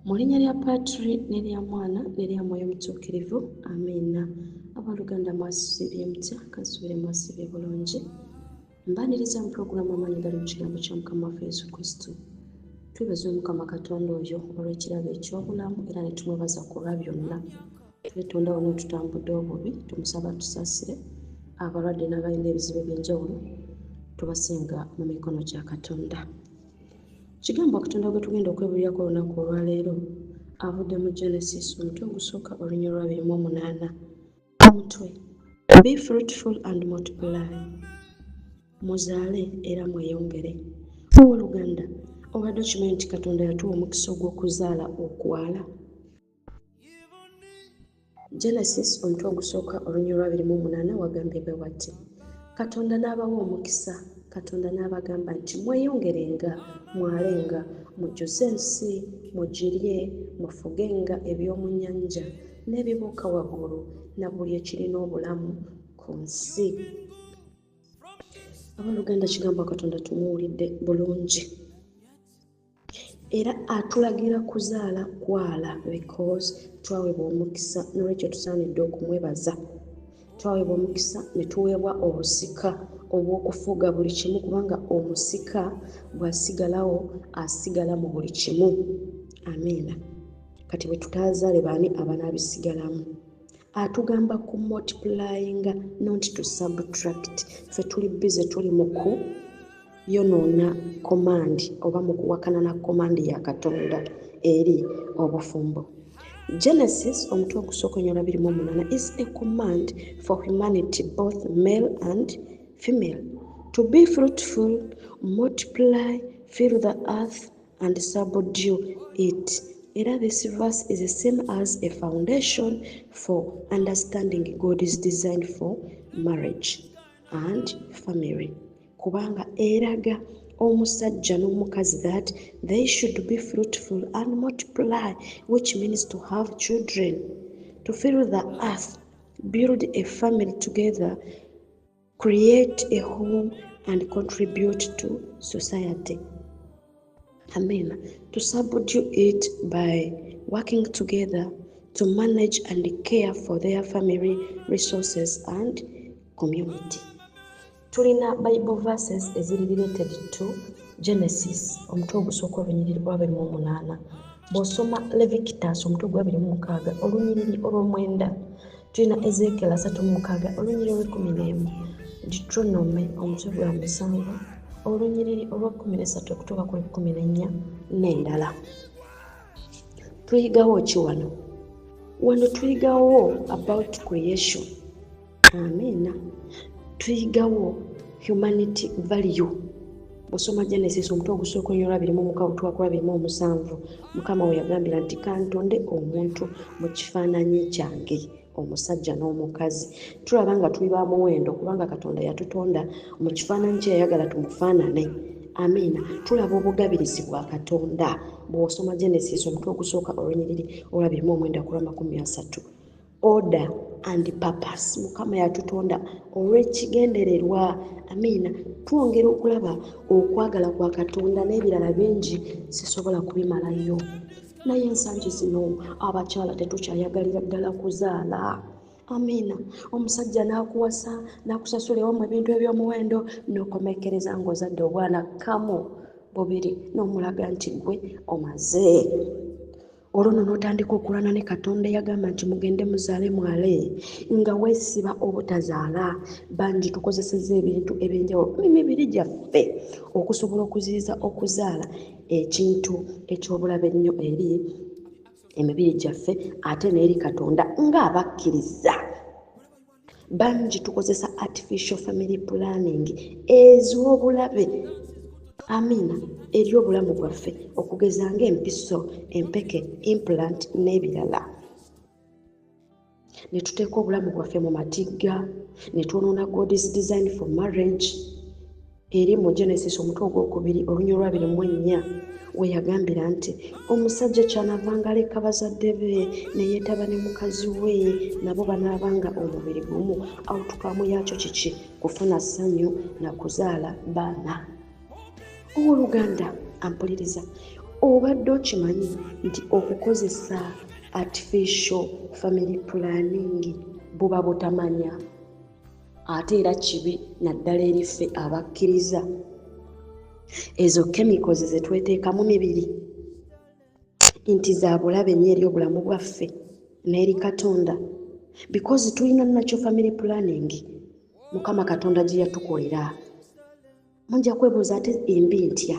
Mu linnya lya Patri n'erya Mwana n'erya Mwoyo Mutuukirivu, amiina. Abooluganda mwasibye mutya? Kansubire mwasibye bulungi. Mbaaniriza mu pulogulaamu amaanyi gali mu kigambo kya Mukama waffe Yesu Kristo. Twebaza Mukama Katonda oyo olw'ekirabo eky'obulamu era ne tumwebaza ku lwa byonna. Twetonda wano tutambudde obubi, tumusaba tusaasire abalwadde n'abalina ebizibu eby'enjawulo, tubasenga mu mikono gya Katonda. Kigambo Katonda gwe tugenda okwebuulirako olunaku olwaleero avudde mu Genesis omutwe ogusooka olunya lwa 28. Omutwe Be fruitful and multiply. Muzaale era mweyongere. Owooluganda, obadde okimanyi nti Katonda yatuwa omukisa ogw'okuzaala okwala? Genesis omutwe ogusooka olunya lwa 28 wagambye bwe wati: Katonda n'abawa omukisa. Katonda n'abagamba nti mweyongerenga, mwalenga, mujjuze ensi, mugirye, mufugenga eby'omu nnyanja n'ebibuuka waggulu na buli ekirina obulamu ku nsi. Abooluganda, kigambo Katonda tumuwulidde bulungi. Era atulagira kuzaala kwala because twaweebwa omukisa, n'olwekyo tusaanidde okumwebaza. Twaweebwa omukisa ne tuweebwa obusika obw'okufuga buli kimu, kubanga omusika bw'asigalawo asigala mu buli kimu. Amiina. Kati bwe tutaazaale baani abanaabisigalamu? Atugamba ku multiplying, not to subtract. Ffe tuli busy tuli mu kuyonoona command oba mu kuwakana na command ya Katonda eri obufumbo. Genesis omutwe ogusooka olunya lwa 28 is a command for humanity, both male and female, to be fruitful, multiply, fill the earth and subdue it. Era this verse is the same as a foundation for understanding God's design for marriage and family. Kubanga eraga omusajja n'omukazi that they should be fruitful and multiply, which means to have children, to fill the earth, build a family together, create a home and contribute to society. Amen. To subdue it by working together to manage and care for their family resources and community. Tulina Bible verses eziri related to Genesis omutwe ogusooka olunyiriri lwa 28. Bw'osoma Leviticus omutwe gwa 26 olunyiriri olw'omwenda, tulina Ezekiel 36 olunyiriri olw'11, Deuteronomy omutwe gwa 7 olunyiriri olwa 13 okutuuka ku 14 n'endala. Tuyigawo ki wano? Wano tuyigawo about creation. Amiina. Tuyigawo humanity value. Bw'osoma Genesis omutwe ogusooka olunya lwa 26 okutuuka ku 27, Mukama we yagambira nti kantonde omuntu mu kifaananyi kyange, omusajja n'omukazi. Tulaba nga tuli ba muwendo kubanga Katonda yatutonda mu kifaananyi kye yayagala tumufaanane. Amiina. Tulaba obugabirizi bwa Katonda bw'osoma Genesis omutwe ogusooka olunyiriri olwa 29 ku lwa 30. Order and purpose. Mukama yatutonda olw'ekigendererwa. Amiina. Twongera okulaba okwagala kwa Katonda n'ebirala bingi sisobola kubimalayo. Naye ensangi zino abakyala tetukyayagalira ddala kuzaala. Amiina. Omusajja n'akuwasa n'akusasula ewamu ebintu eby'omuwendo n'okomekereza ng'ozadde obwana kamu bubiri n'omulaga nti gwe omaze. Olwo n'otandika okulwana ne Katonda eyagamba nti mugende muzaale mwale, nga weesiba obutazaala. Bangi tukozesezza ebintu eby'enjawulo mu mibiri gyaffe okusobola okuziyiza okuzaala, ekintu eky'obulabe ennyo eri emibiri gyaffe ate n'eri Katonda ng'abakkiriza. Bangi tukozesa artificial family planning ez'obulabe. Amiina. Eri obulamu bwaffe okugeza ng'empiso, empeke, implant n'ebirala. Ne tuteeka obulamu bwaffe mu matigga, ne twonoona God's design for marriage. Eri mu Genesis omutwe ogwokubiri olunya lwa 24 we yagambira nti omusajja kyanavanga aleka bazadde be ne yeetaba ne mukazi we, nabo banaabanga omubiri gumu. Awutukamu yakyo kiki? Kufuna ssanyu na kuzaala baana. Owooluganda, ampuliriza. obadde okimanyi nti okukozesa artificial family planning buba butamanya ate era kibi naddala eriffe abakkiriza. Ezo chemicals ze tweteeka mu mibiri nti za bulabe nnyo eri obulamu bwaffe n'eri Katonda, because tulina nakyo family planning Mukama Katonda gye yatukolera. Mujja kwebuuza ate embi ntya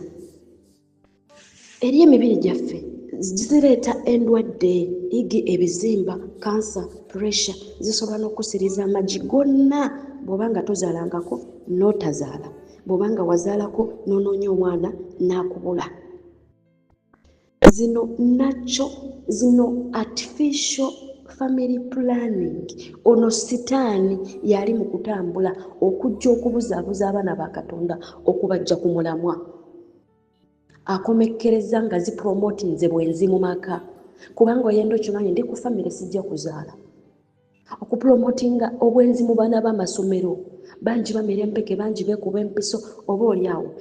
eri emibiri gyaffe zireeta endwadde igi ebizimba, cancer, pressure, zisobola n'okusiriza amagi gonna bw'oba nga tozaalangako n'otazaala, bw'oba nga wazaalako n'onoonya omwana n'akubula. Zino artificial family planning, ono sitaani yali mu kutambula okujja okubuzaabuza abaana ba Katonda okubajja ku mulamwa. Akomekkereza nga zipromotinze bwenzi mu maka, kubanga oyenda okimanyi ndi ku famire sijja kuzaala. Okupromotinga obwenzi mu baana b'amasomero, bangi bamera empeke, bangi beekuba empiso, oba oli awo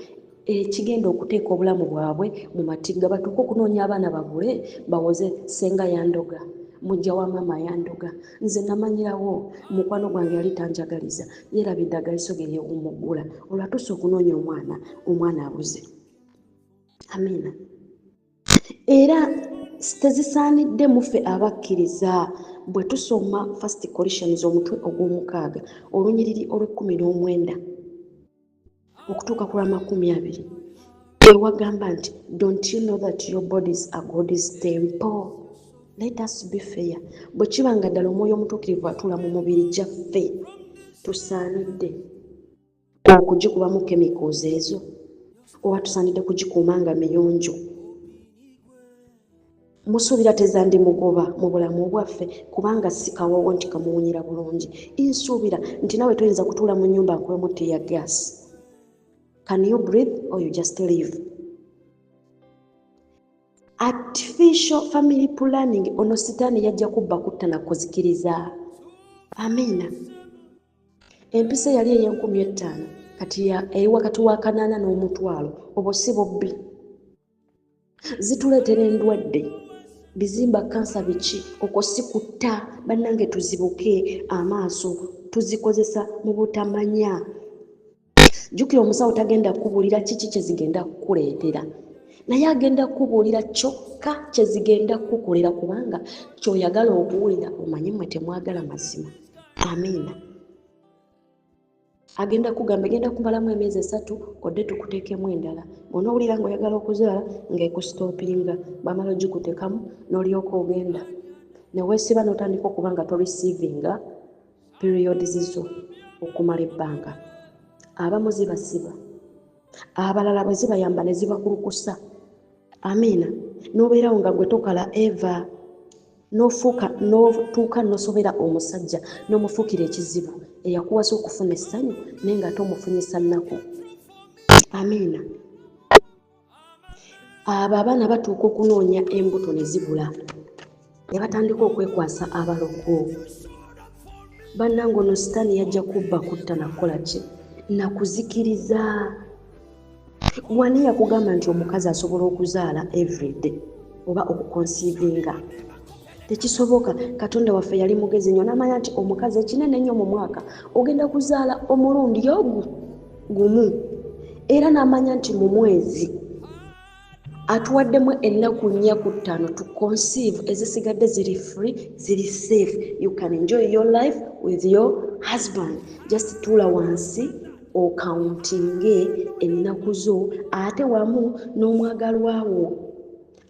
ekigenda okuteeka obulamu bwabwe mu matigga, batuuke okunoonya abaana babule bawoze senga yandoga, mujja wa maama yandoga. Nze namanyirawo mukwano gwange yali tanjagaliza, yeerabidde agaliso ge yeewumuggula, olwatuuse okunoonya omwana abuze. Amiina. Era tezisaanidde muffe abakkiriza. Bwe tusoma 1 Colossians omutwe ogw'omukaaga olunyiriri olw'19 okutuuka ku lwa20 ewagamba nti don't you know that your bodies are God's temple? Let us be fair. Bwe kiba nga ddala omwoyo omutuukirivu atuula mu mubiri gyaffe, tusaanidde okugikubamu chemicals ezo oba tusaanidde kugikuuma nga miyonjo. Musuubira tezandi mugoba mu bulamu bwaffe kubanga si kawoowo nti kamuwunyira bulungi. Nsuubira nti nawe toyinza kutuula mu nnyumba nkuwemu teya gas. Can you breathe or you just live? Artificial family planning, ono sitaani yajja kubba kutta na kuzikiriza. Amiina. Empisa yali ey'enkumi 5 kati eri wakati wa 8 n'omutwalo, obwo si bubbi. Zituleetera endwadde, bizimba kansa biki, okwo si kutta. Bannange tuzibuke amaaso, tuzikozesa mu butamanya. Jjukira omusawo tagenda kukubuulira kiki kye zigenda kukuleetera, naye agenda kukubuulira kyokka kye zigenda kukukolera, kubanga ky'oyagala okuwulira omanye mmwe temwagala mazima. Amiina. Agenda kugamba egenda kumalamu emyezi 3 odde tukuteekemu endala. Onoowulira ng'oyagala okuzaala ng'ekusitoopinga, bamala ogikuteekamu n'olyoka ogenda ne weesiba n'otandika okuba nga torisiivinga periods zo okumala ebbanga. Abamu zibasiba, abalala bwe zibayamba ne zibakulukusa. Amiina. N'obeerawo nga gwe tokala eva, n'otuuka n'osobera omusajja n'omufuukira ekizibu eyakuwasa okufuna essanyu naye nga tomufunyisa nnaku. Amiina. Abo abaana batuuka okunoonya embuto ne zibula, ne batandika okwekwasa abalogo. Bannange ono sitaani yajja kubba kutta nakukola ki? Nakuzikiriza. Wani yakugamba nti omukazi asobola okuzaala everyday oba okukonsiivinga? Tekisoboka. Katonda waffe yali mugezi nnyo, n'amanya nti omukazi ekinene ennyo mu mwaka ogenda kuzaala omulundi gumu, era n'amanya nti mu mwezi atuwaddemu ennaku 4 ku 5 to conceive, ezisigadde ziri free, ziri safe. You can enjoy your life with your husband. Just tuula wansi okauntinge ennaku zo ate wamu n'omwagalwawo,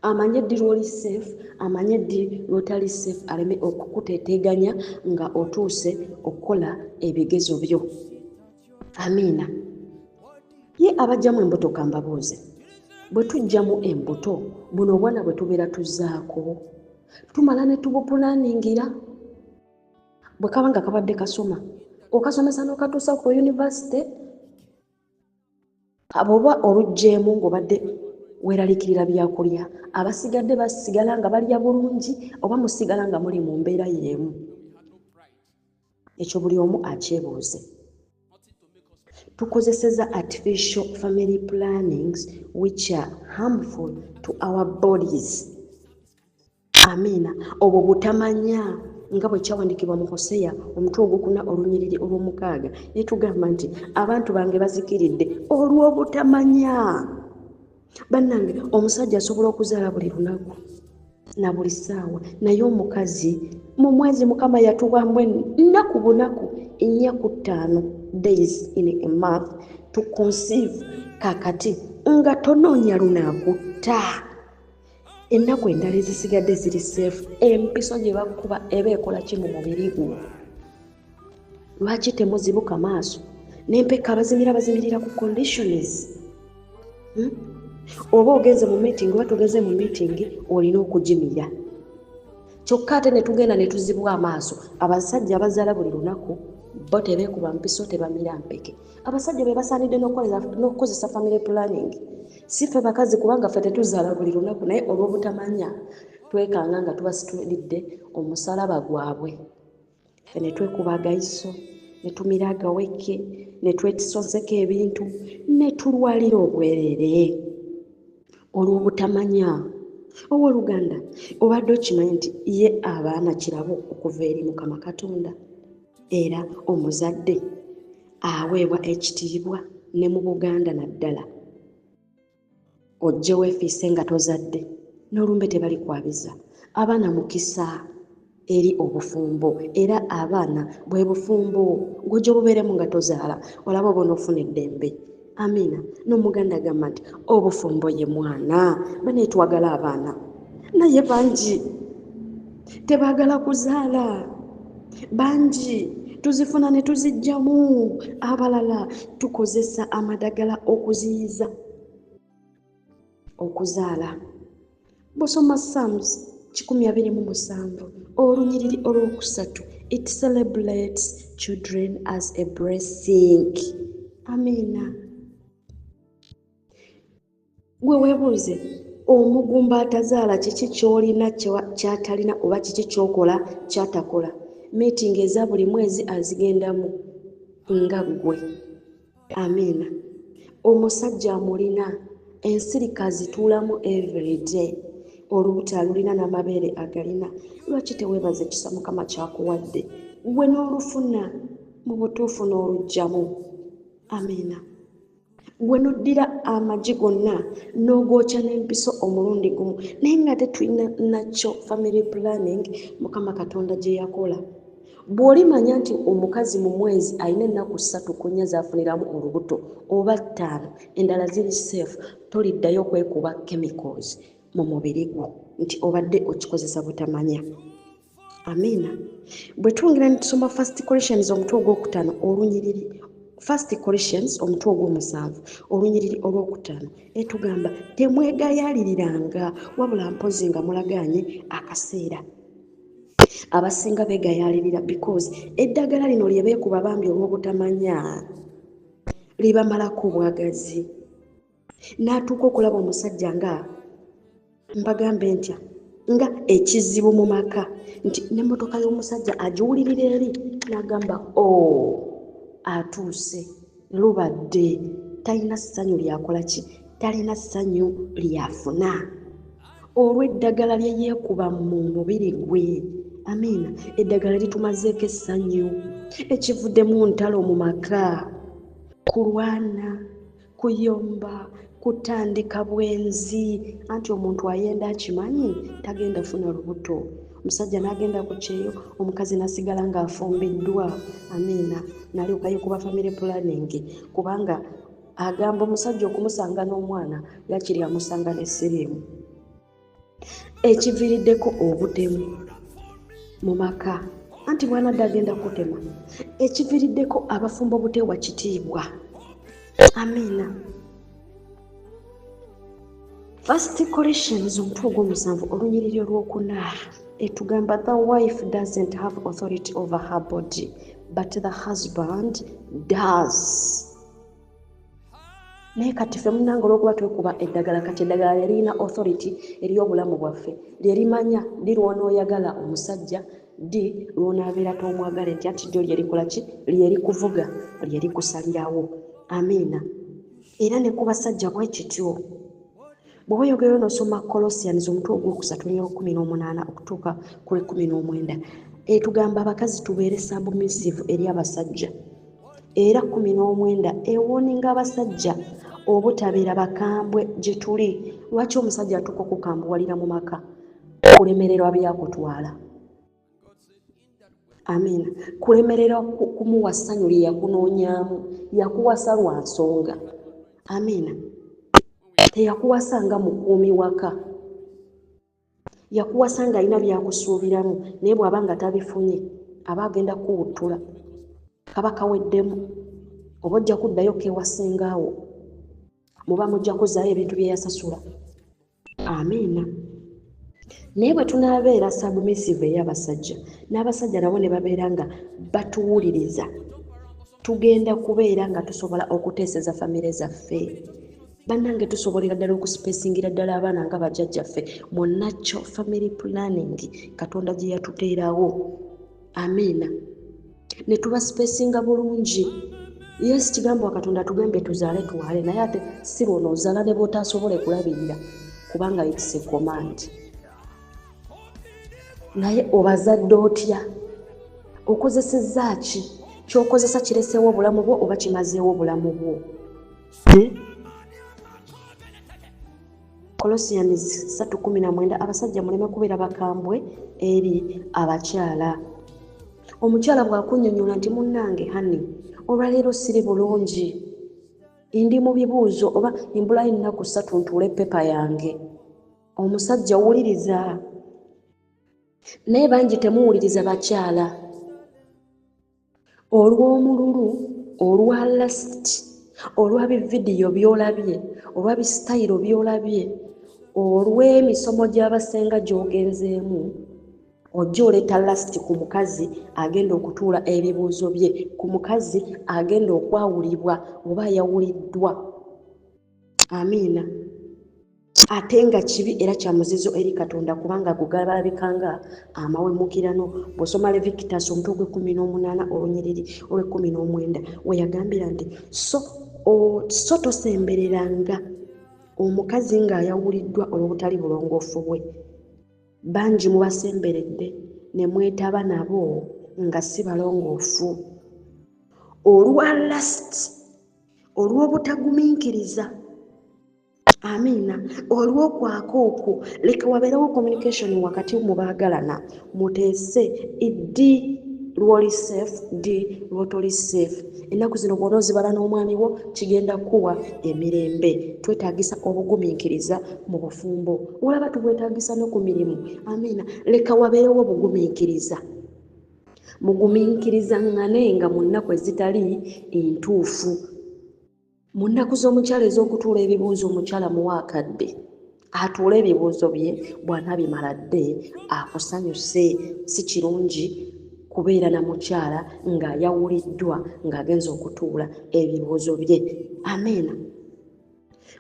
amanye ddi lw'oli safe, amanye ddi lw'otali safe, aleme okukuteeteganya nga otuuse okukola ebigezo byo. Amiina. Ye abajjamu embuto kambabuuze, bwe tujjamu embuto buno obwana bwe tubeera tuzzaako tumala ne tubupulaningira. Bwe kaba nga kabadde kasoma okasomesa n'okatuusa ku yunivasite, aboba olugjeemu ng'obadde weeralikirira byakulya, abasigadde basigala nga balya bulungi oba musigala nga muli mu mbeera y'emu? Ekyo buli omu akyebuuze. tukozeseza artificial family plannings which are harmful to our bodies. Amina. Obwo butamanya nga bwe kyawandikibwa mu Hosea omutwe ogwokuna olunyiriri olw'omukaaga netugamba nti abantu bange bazikiridde olw'obutamanya. Bannange, omusajja asobola okuzaala buli lunaku na buli ssaawa, naye omukazi mu mwezi Mukama yatuwamu ennaku bunaku 4 days in a month to conceive. Kakati nga tonoonya lunaakutta, ennaku endala ezisigadde ziri safe. Empiso gye bakuba eba ekola ki mu mubiri gwo? Lwaki temuzibuka maaso n'empeka bazimirira ku conditions? Oba ogenze mu meeting oba tugeze mu meeting olina okugimira. Kyokka ate ne tugenda ne tuzibwa amaaso. Abasajja abazaala buli lunaku bo tebeekuba mpiso, tebamira mpeke. Abasajja be basaanidde n'okukozesa family planning. Si ffe bakazi kubanga ffe tetuzaala buli lunaku, naye olw'obutamanya twekanga nga tubasitulidde omusalaba gwabwe. Ffe ne twekuba agayiso, ne tumira agaweke, ne twetisonseko ebintu, ne tulwalira obwereere olw'obutamanya. Owooluganda, obadde okimanyi nti ye abaana kirabo okuva eri Mukama Katonda, era omuzadde aweebwa ekitiibwa ne mu Buganda naddala. Ojje weefiise nga tozadde n'olumbe tebali kwabiza. Abaana mukisa eri obufumbo, era abaana bwe bufumbo gw'ojja bubeeremu nga tozaala olaba oba onoofuna eddembe. Amina. N'Omuganda agamba nti obufumbo ye mwana. Bane twagala abaana naye bangi tebaagala kuzaala, bangi tuzifuna ne tuzijjamu, abalala tukozesa amadagala okuziyiza okuzaala. Bw'osoma Psalms 127 olunyiriri olwokusatu, it celebrates children as a blessing. Amina. Gwe weebuuze, omugumba atazaala kiki ky'olina kyatalina oba kiki ky'okola kyatakola? Meeting eza buli mwezi azigendamu nga ggwe. Amina. Omusajja amulina, ensirika azituulamu everyday, olubuto alulina n'amabeere agalina. Lwaki teweebaza ekisa Mukama kyakuwadde? Gwe n'olufuna mu butuufu n'olugjamu. Amina. Gwe noddira amagi gonna n'ogwokya n'empiso omulundi gumu, naye nga tetulina nakyo family planning Mukama Katonda gye yakola. Bw'olimanya nti omukazi mu mwezi alina ennaku 3 ku 4 z'afuniramu olubuto oba 5, endala ziri safe, toliddayo kwekuba chemicals mu mubiri gwo nti obadde okikozesa butamanya. Amina. Bwe twongera ne tusoma 1 Corinthians omutwe ogwokutaano olunyiriri 1 Corinthians omutwe ogw'omusanvu olunyiriri olwokutaano etugamba temwegayaliriranga wabula mpozi nga mulagaanye akaseera. Abasinga beegayalirira because eddagala lino lye beekuba bambi olw'obutamanya libamalako obwagazi. N'atuuka okulaba omusajja nga mbagambe ntya nga ekizibu mu maka nti n'emmotoka y'omusajja agiwulirira eri n'agamba atuuse lubadde, talina ssanyu lyakola ki, talina ssanyu lyafuna olw'eddagala lye yeekuba mu mubiri gwe. Amina. Eddagala litumazeeko essanyu, ekivuddemu ntalo mu maka, kulwana, kuyomba, kutandika bwenzi. Anti omuntu ayenda akimanyi tagenda funa lubuto. Omusajja n'agenda ku kyeyo, omukazi n'asigala ng'afumbiddwa. Amina. Nalyoka yeekuba family planning kubanga agamba omusajja okumusanga n'omwana yakiri amusanga n'essiriimu. Ekiviiriddeko obutemu mu maka, anti bw'anadde agenda kutema, ekiviiriddeko abafumbo obuteewa kitiibwa. Amina. 1 Corinthians omutwe ogw'omusanvu olunyiriri olwokuna etugamba the wife doesn't have authority over her body but the husband does. Naye kati ffe munnange olw'okuba twekuba eddagala, kati eddagala lyerina authority eri obulamu bwaffe, lyerimanya di lw'onooyagala omusajja, di lw'onaabeera tomwagala nti anti jjo lyerikola ki, lyerikuvuga, lyerikusalirawo. amiina. Era ne ku basajja bwe kityo. Bw'oba oyogera n'osoma Colossians omutwe ogwokusatu n'olw'ekkumi n'omunaana okutuuka ku lw'ekkumi n'omwenda, etugamba abakazi tubeere submissive eri abasajja. Era 19 ewooninga abasajja obutabeera bakambwe gye tuli. Lwaki omusajja atuuka okukambuwalira mu maka? Kulemererwa byakutwala. Amiina. Kulemererwa kumuwa ssanyu lye yakunoonyaamu. Yakuwasa lwa nsonga. Amiina. Teyakuwasa nga mukuumi waka. Yakuwasa nga alina byakusuubiramu, naye bw'aba nga tabifunye aba agenda kuwuttula. Kaba kaweddemu. Oba ojja kuddayo kewasengaawo. Muba mujja kuzaayo ebintu bye yasasula. Amiina. Naye bwe tunaabeera submissive eri abasajja, n'abasajja nabo ne babeera nga batuwuliriza, tugenda kubeera nga tusobola okuteeseza famire zaffe. Bannange tusobolera ddala okusipeesingira ddala abaana nga bajjajjaffe mu natural family planning Katonda gye yatuteerawo. Amiina. Ne tubasipeesinga bulungi. Yes, kigambo Katonda tugembe tuzaale tuwale, naye ate si lwono ozaala ne bw'otaasobole kulabirira kubanga it's a command. Naye obazadde otya? Okozesezza ki? Ky'okozesa kireseewo obulamu bwo oba kimazeewo obulamu bwo? Colossians 3:19 abasajja muleme kubeera bakambwe eri abakyala. Omukyala bw'akunnyonnyola nti munnange hani olwaleero siri bulungi, ndi mu bibuuzo oba imbulayo ennaku 3 ntuule pepa yange, omusajja wuliriza. Naye bangi temuwuliriza bakyala. Olw'omululu, olwa lust, olwa bividiyo by'olabye, olwa bisitayiro by'olabye, olw'emisomo gy'abasenga gy'ogenzeemu, ojja oleeta lust ku mukazi agenda okutuula ebibuuzo bye, ku mukazi agenda okwawulibwa oba yawuliddwa. Amiina. Ate nga kibi era kya muzizo eri Katonda kubanga gugalabikanga amawemukirano. Bw'osoma Leviticus omutwe ogw'18 olunyiriri olw'19 we yagambira nti so tosembereranga omukazi ng'ayawuliddwa olw'obutali bulongoofu bwe. Bangi mubasemberedde ne mwetaba nabo nga si balongoofu. Olwa lust, olw'obutagumiikiriza. Amiina. Olw'okwaka okwo leka wabeerawo communication wakati mu baagalana, muteese eddi lw'oli safe, ddi lw'otoli safe. Ennaku zino bw'onoozibala n'omwami wo kigenda kuwa emirembe. Twetaagisa obugumiikiriza mu bufumbo. Olaba tubwetaagisa no ku mirimu. Amiina. Leka wabeerewo obugumiikiriza. Mugumiikirizaŋŋane nga mu nnaku ezitali entuufu. Mu nnaku z'omukyala ez'okutuula ebibuuzo omukyala muwaakadde atuule ebibuuzo bye, bw'anaabimala dde akusanyuse. Si kirungi kubeera na mukyala ng'ayawuliddwa ng'agenza okutuula ebibuuzo bye. Amiina.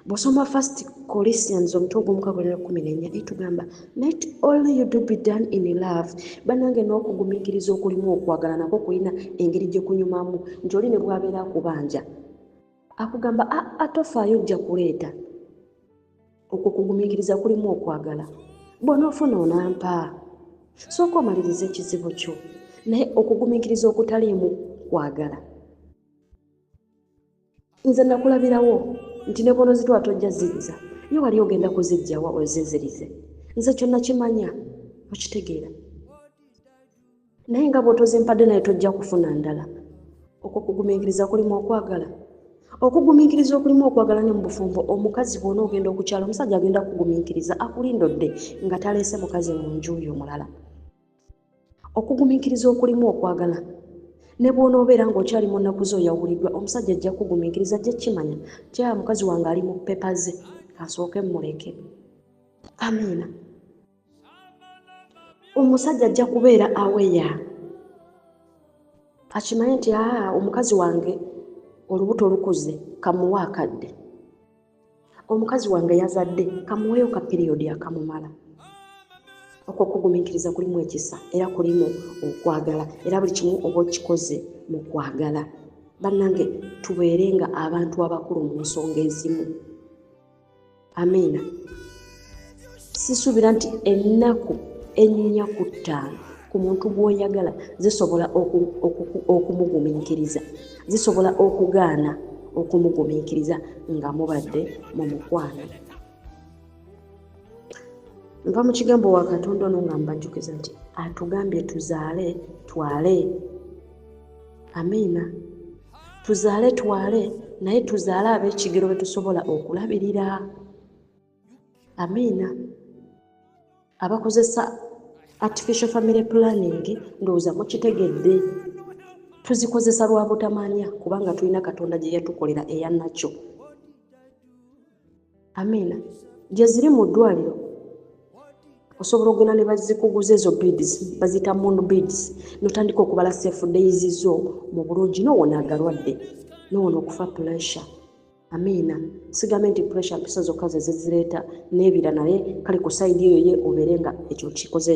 Bw'osoma 1 Colossians omutwe ogw'omukago14 etugamba let all you do be done in love. Bannange n'okugumiikiriza okulimu okwagala nakwo kulina engeri gye kunyumamu nti oli ne bw'abeera akubanja akugamba atofaayo ojja kuleeta. Okwo kugumiikiriza kulimu okwagala. Bw'onoofuna onampa. Sooka omaliriza ekizibu kyo. Naye okugumiikiriza okutaliimu kwagala. Nze nakulabirawo nti ne bw'onozitwala tojja zizza. Ye wali ogenda kuziggyawa ozizirize. Nze kyonna kimanya. Okitegeera. Naye nga bw'otozimpadde naye tojja kufuna ndala. Okwo kugumiikiriza kulimu okwagala. Okugumiikiriza okulimu okwagala ne mu bufumbo, omukazi bw'ona ogenda okukyala, omusajja agenda kugumiikiriza akulindodde nga taleese mukazi mu nju omulala. Okugumiikiriza okulimu okwagala ne bw'onoobeera ng'okyali mu nnaku zo oyawuliddwa, omusajja ajja kugumiikiriza, ajja kimanya kyaya mukazi wange ali mu pepa ze, asooke mmuleke. Amiina. Omusajja ajja kubeera aweya. Akimanye nti omukazi wange olubuto lukuze kamuwaakadde. Omukazi wange yazadde kamuweeyo ka piriyodi akamumala. Okwo kugumiikiriza kulimu ekisa era kulimu okwagala era buli kimu oba okikoze mu kwagala. bannange tubeerenga abantu abakulu mu nsonga ezimu. Amiina. Sisuubira nti ennaku 4 ku 5 ku muntu gw'oyagala zisobola okumugumiikiriza, zisobola okugaana okumugumiikiriza nga mubadde mu mukwano. Nva mu kigambo wa Katonda ono nga mbajjukiza nti atugambye tuzaale twale. Amiina. Tuzaale twale, naye tuzaale ab'ekigero be tusobola okulabirira. Amiina. Abakozesa artificial family planning ndowooza mukitegedde. Tuzikozesa lwa butamanya kubanga tulina Katonda gye yatukolera eyannakyo. Amiina. Gye ziri mu ddwaliro osobola okugenda ne bazikuguza ezo beads, bazita moon beads, n'otandika okubala safe days zo mu bulungi n'owona agalwadde, n'owona okufa pressure. Amiina. Sigambe nti pressure mpisa zokka ze zireeta n'ebira naye kale ku sayidi eyo ye obeere nga ekyo kikoze.